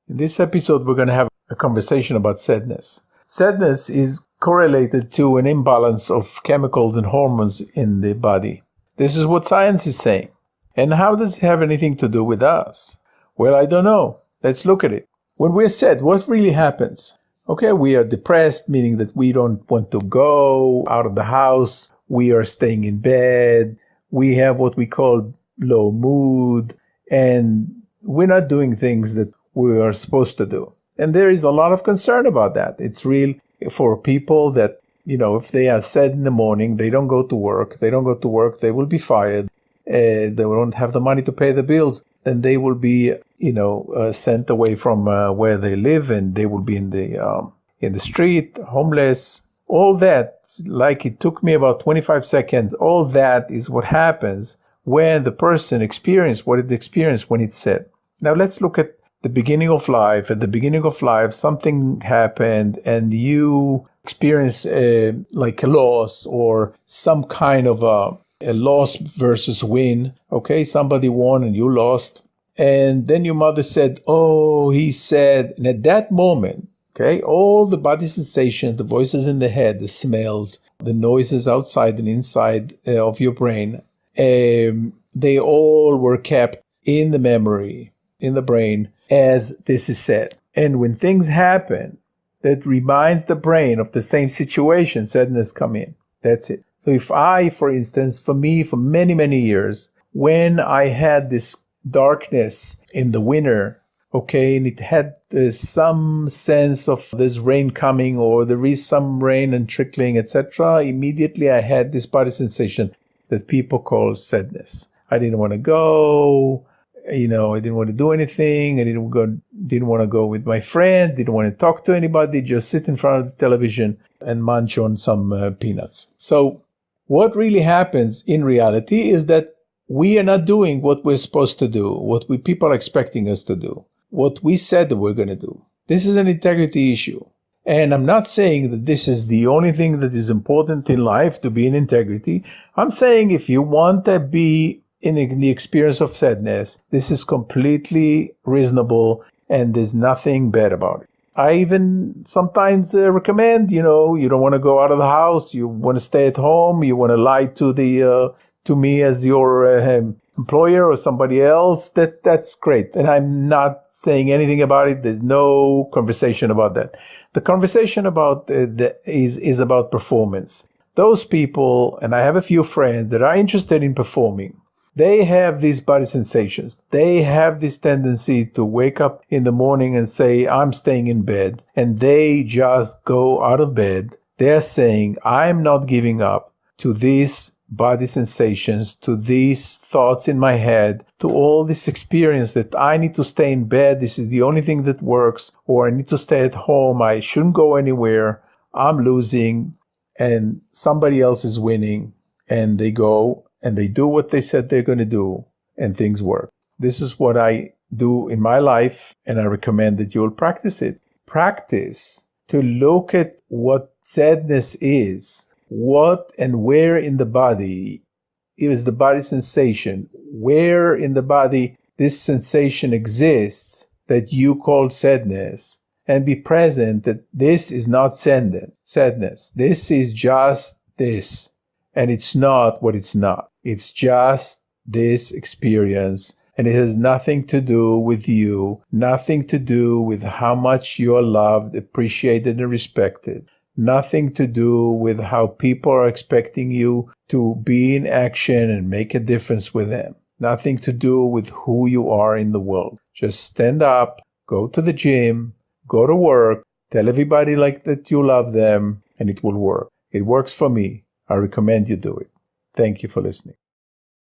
In this episode, we're going to have a conversation about sadness. Sadness is correlated to an imbalance of chemicals and hormones in the body. This is what science is saying. And how does it have anything to do with us? Well, I don't know. Let's look at it. When we're sad, what really happens? Okay, we are depressed, meaning that we don't want to go out of the house. We are staying in bed. We have what we call low mood. And we're not doing things that we are supposed to do. And there is a lot of concern about that. It's real for people that, if they are sad in the morning, they don't go to work. They don't go to work, they will be fired. They won't have the money to pay the bills. Then they will be, sent away from where they live, and they will be in the street, homeless. All that, like it took me about 25 seconds, all that is what happens when the person experienced what it experienced when it's sad. Now let's look at the beginning of life. At the beginning of life, something happened and you experience like a loss or some kind of a loss versus win. Okay, somebody won and you lost. And then your mother said, oh, he's sad. And at that moment, okay, all the body sensations, the voices in the head, the smells, the noises outside and inside of your brain, they all were kept in the memory, in the brain, as this is said. And when things happen that reminds the brain of the same situation, sadness come in. That's it. So if I, for instance, for me, for many, many years, when I had this darkness in the winter, okay, and it had some sense of there's rain coming or there is some rain and trickling, etc., immediately I had this body sensation that people call sadness. I didn't want to go. I didn't want to do anything. I didn't want to go with my friend. Didn't want to talk to anybody. Just sit in front of the television and munch on some peanuts. So what really happens in reality is that we are not doing what we're supposed to do, what people are expecting us to do, what we said that we're going to do. This is an integrity issue. And I'm not saying that this is the only thing that is important in life, to be in integrity. I'm saying if you want to be in the experience of sadness, this is completely reasonable and there's nothing bad about it. I even sometimes recommend, you don't want to go out of the house, you want to stay at home, you want to lie to me as your employer or somebody else. That's great. And I'm not saying anything about it. There's no conversation about that. The conversation about is about performance. Those people, and I have a few friends that are interested in performing, they have these body sensations. They have this tendency to wake up in the morning and say, I'm staying in bed. And they just go out of bed. They're saying, I'm not giving up to these body sensations, to these thoughts in my head, to all this experience that I need to stay in bed. This is the only thing that works. Or I need to stay at home. I shouldn't go anywhere. I'm losing and somebody else is winning. And they go and they do what they said they're going to do, and things work. This is what I do in my life, and I recommend that you'll practice it. Practice to look at what sadness is, what and where in the body is the body sensation, where in the body this sensation exists that you call sadness, and be present that this is not sadness. This is just this. And it's not what it's not. It's just this experience. And it has nothing to do with you, nothing to do with how much you are loved, appreciated, and respected. Nothing to do with how people are expecting you to be in action and make a difference with them. Nothing to do with who you are in the world. Just stand up, go to the gym, go to work, tell everybody that you love them, and it will work. It works for me. I recommend you do it. Thank you for listening.